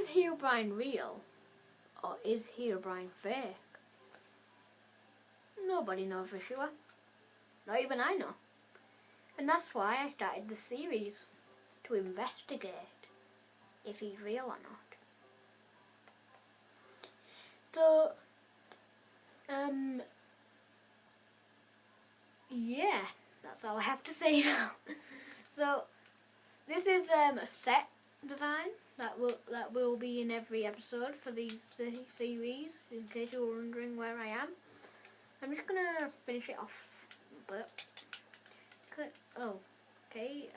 Is Herobrine real? Or is Herobrine fake? Nobody knows for sure. Not even I know. And that's why I started the series, to investigate if he's real or not. So, yeah, that's all I have to say now. So, this is a set design that will be in every episode for these series, in case you were wondering where I am. I'm just gonna finish it off a bit. Oh, okay,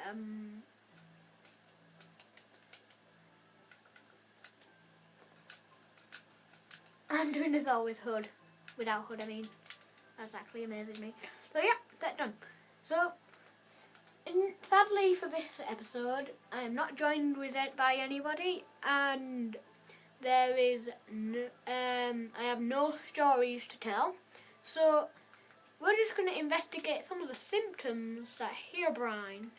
I'm doing this all with hood. Without hood, I mean. That's actually amazing me. So yeah, that's done. So, sadly for this episode, I am not joined with it by anybody, and there is I have no stories to tell. So we're just going to investigate some of the symptoms that Herobrine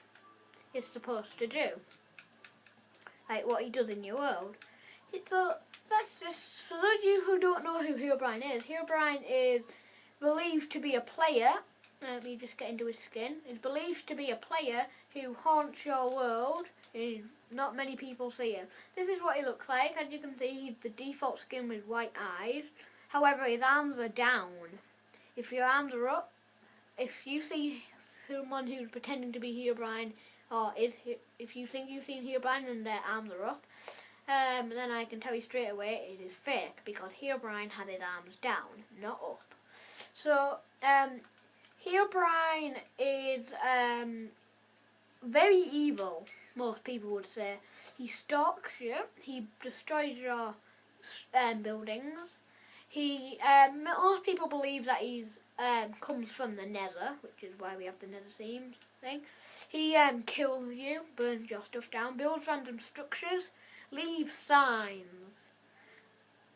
is supposed to do, like what he does in your world. So that's just for those of you who don't know who Herobrine is. Herobrine is believed to be a player. Let me just get into his skin. Is believed to be a player who haunts your world. Not many people see him. This is what he looks like. As you can see, he's the default skin with white eyes. However, his arms are down. If your arms are up, if you see someone who's pretending to be Herobrine, or if you think you've seen Herobrine and their arms are up, then I can tell you straight away it is fake, because Herobrine had his arms down, not up. So, Herobrine is very evil, most people would say. He stalks you, he destroys your buildings. Most people believe that he comes from the Nether, which is why we have the Nether seams thing. He kills you, burns your stuff down, builds random structures, leaves signs.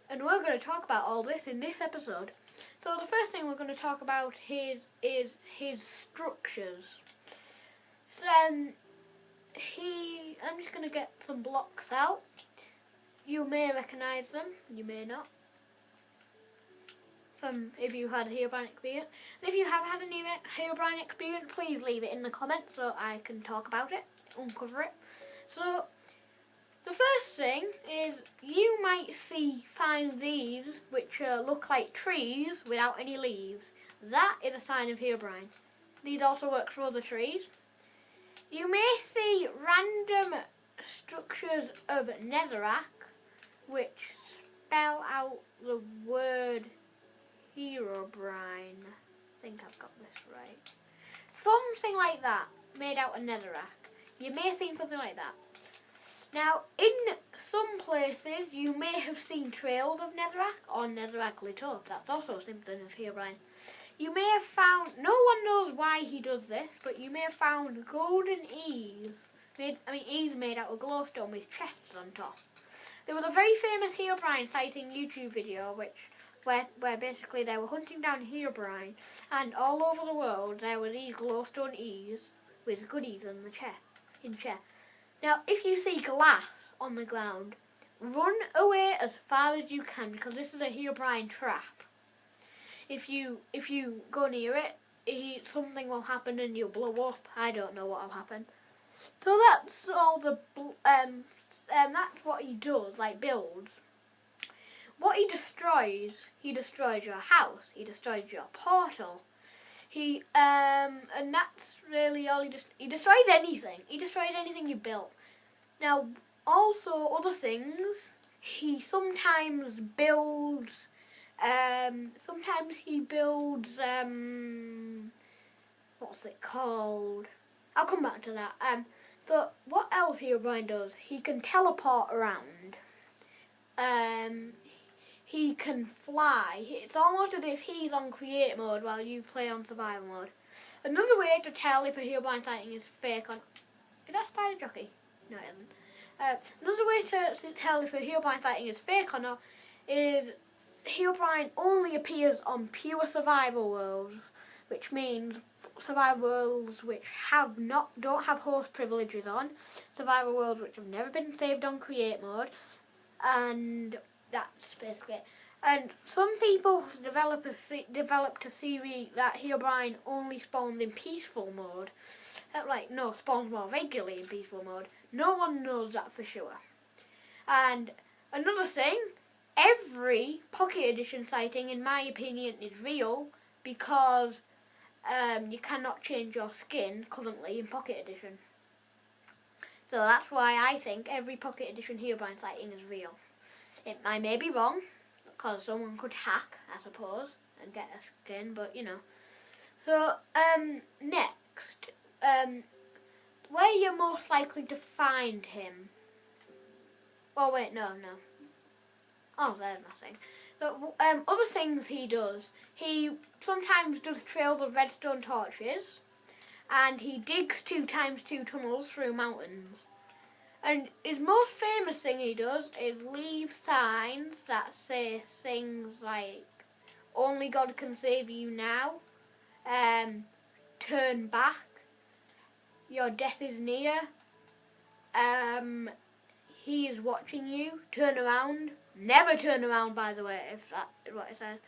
And we're going to talk about all this in this episode. So the first thing we're going to talk about is his structures. So I'm just going to get some blocks out. You may recognise them, you may not. If you had a Herobrine experience. And if you have had any Herobrine experience, please leave it in the comments so I can talk about it, uncover it. So the first thing is you might find these which look like trees without any leaves. That is a sign of Herobrine. These also work for other trees. You may see random structures of netherrack which spell out the word Herobrine. I think I've got this right. Something like that, made out of netherrack. You may have seen something like that. Now, in some places, you may have seen trails of netherrack or netherrack lit up. That's also a symptom of Herobrine. You may have found, no one knows why he does this, but you may have found golden eaves. Eaves made out of glowstone with chests on top. There was a very famous Herobrine sighting YouTube video where basically they were hunting down Herobrine, and all over the world there were these glowstone eaves with goodies in the chest. Now, if you see glass on the ground, run away as far as you can, because this is a Herobrine trap. If you go near it, something will happen and you'll blow up. I don't know what will happen. So that's all that's what he does, like builds. What he destroys your house, he destroys your portal. And that's really all he destroys anything. He destroys anything you built. Now, also other things, he sometimes builds, what's it called? I'll come back to that. But what else Herobrine does? He can teleport around. He can fly. It's almost as if he's on create mode while you play on survival mode. Another way to tell if a Herobrine sighting is fake on... Is that Spider Jockey? No, it isn't. Another way to tell if a Herobrine sighting is fake or not is Herobrine only appears on pure survival worlds, which means survival worlds which don't have host privileges on, survival worlds which have never been saved on create mode, and that's basically it. And some people developed a theory that Herobrine only spawns in peaceful mode. Spawns more regularly in peaceful mode. No one knows that for sure. And another thing, every Pocket Edition sighting, in my opinion, is real because you cannot change your skin currently in Pocket Edition. So that's why I think every Pocket Edition Herobrine sighting is real. I may be wrong, because someone could hack, I suppose, and get a skin, but you know. So, next, where you're most likely to find him. Oh wait, no. Oh, there's nothing. So, other things he does. He sometimes does trails of redstone torches, and he digs 2x2 tunnels through mountains. And his most famous thing he does is leave signs that say things like, "Only God can save you now," "Turn back," "Your death is near," "He is watching you," "Turn around." Never turn around, by the way, if that is what it says.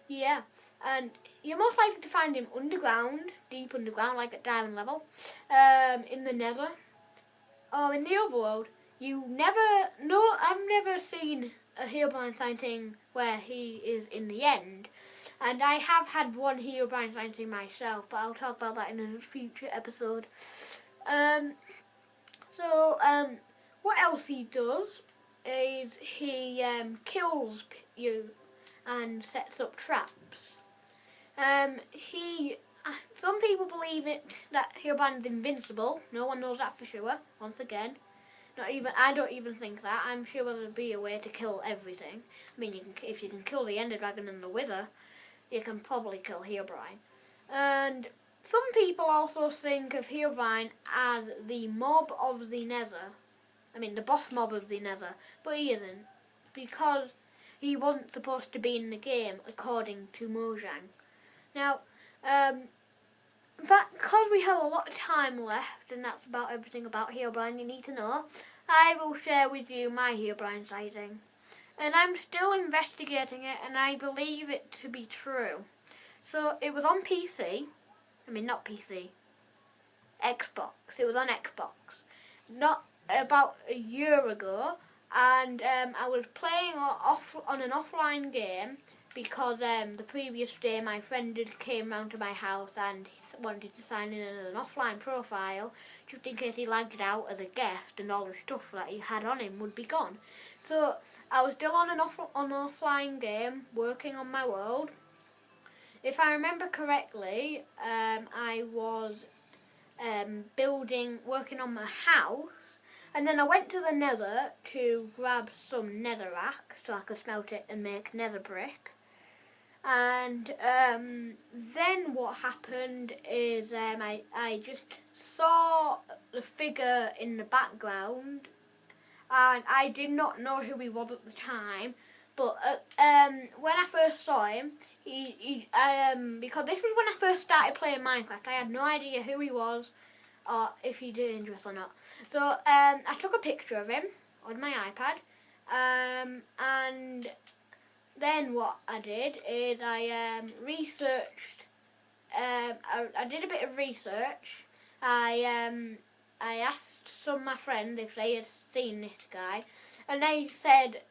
Yeah, and you're most likely to find him underground, deep underground, like at diamond level, in the nether, or in the overworld. I've never seen a Herobrine sighting where he is in the end. And I have had one Herobrine sighting myself, but I'll talk about that in a future episode. What else he does is he kills you and sets up traps. Some people believe that Herobrine is invincible. No one knows that for sure. Once again, I don't even think that. I'm sure there'll be a way to kill everything. I mean, if you can kill the Ender Dragon and the Wither, you can probably kill Herobrine. And some people also think of Herobrine as the mob of the Nether. I mean, the boss mob of the Nether, but he isn't, because he wasn't supposed to be in the game, according to Mojang. Now, because we have a lot of time left, and that's about everything about Herobrine you need to know, I will share with you my Herobrine sighting. And I'm still investigating it, and I believe it to be true. So, it was on PC. I mean, not PC. Xbox. It was on Xbox. Not about a year ago, and I was playing on an offline game because the previous day my friend came round to my house and he wanted to sign in as an offline profile just in case he lagged out as a guest and all the stuff that he had on him would be gone. So I was still on an offline game working on my world. If I remember correctly, I was working on my house. And then I went to the nether to grab some netherrack so I could smelt it and make nether brick. And then what happened is I just saw the figure in the background, and I did not know who he was at the time. But when I first saw him, because this was when I first started playing Minecraft, I had no idea who he was or if he's dangerous or not. So I took a picture of him on my iPad, and then what I did is I researched. I did a bit of research. I asked some of my friends if they had seen this guy, and they said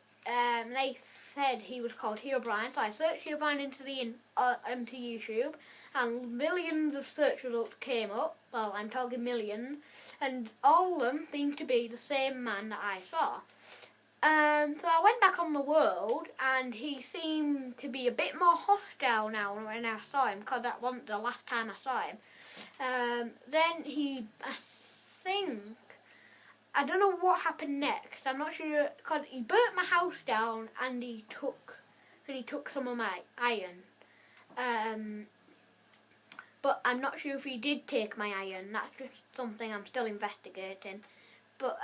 he was called Herobrine. So I searched Herobrine into YouTube, and millions of search results came up. Well, I'm talking millions, and all of them seemed to be the same man that I saw. So I went back on the world, and he seemed to be a bit more hostile now when I saw him, because that wasn't the last time I saw him. Then I don't know what happened next. I'm not sure, because he burnt my house down and he took some of my iron. But I'm not sure if he did take my iron. That's just something I'm still investigating. But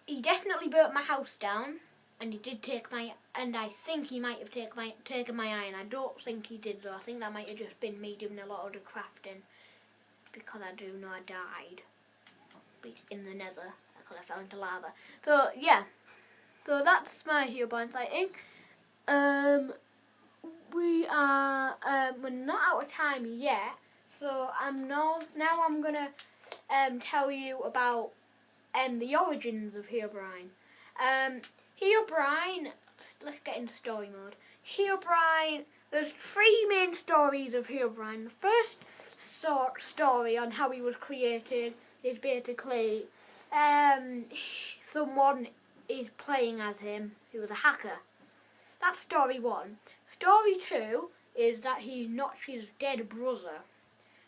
he definitely burnt my house down, and he did take and I think he might have taken my iron. I don't think he did though. I think that might have just been me doing a lot of the crafting, because I do know I died in the nether because I fell into lava. So yeah, So that's my Herobrine sighting. We're not out of time yet, so I'm gonna tell you about the origins of Herobrine. Herobrine, let's get into story mode. Herobrine, there's 3 main stories of Herobrine. The first story on how he was created is basically someone is playing as him who was a hacker. That's story 1. Story 2 is that he's Notch's dead brother.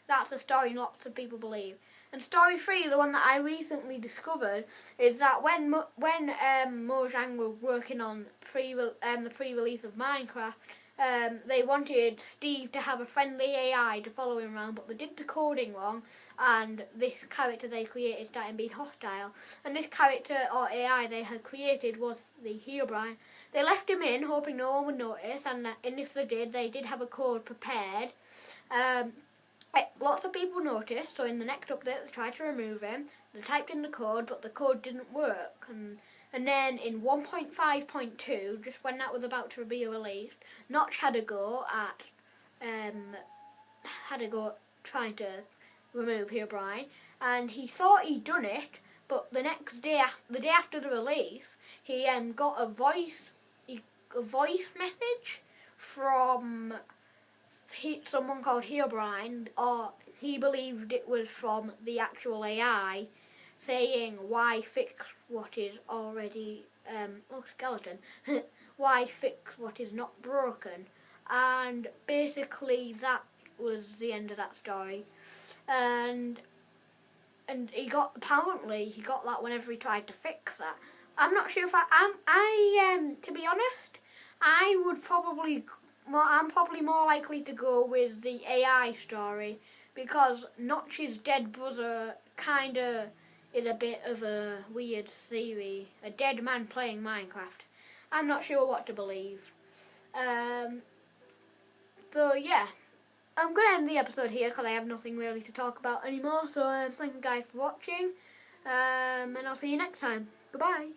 That's a story lots of people believe. And story 3, the one that I recently discovered, is that when Mojang were working on the pre-release of Minecraft, they wanted Steve to have a friendly AI to follow him around, but they did the coding wrong, and this character they created started being hostile. And this character or AI they had created was the Herobrine. They left him in, hoping no one would notice, and if they did have a code prepared. Lots of people noticed, so in the next update they tried to remove him. They typed in the code, but the code didn't work. And then in 1.5.2, just when that was about to be released, Notch had a go trying to remove Herobrine, and he thought he'd done it, but the day after the release, he got a voice message from someone called Herobrine, or he believed it was from the actual AI, saying why fix what is already skeleton why fix what is not broken. And basically that was the end of that story. And apparently he got that whenever he tried to fix that. I'm not sure if to be honest, I'm probably more likely to go with the AI story, because Notch's dead brother kinda is a bit of a weird theory. A dead man playing Minecraft. I'm not sure what to believe. So yeah, I'm going to end the episode here because I have nothing really to talk about anymore. So thank you guys for watching, and I'll see you next time. Goodbye.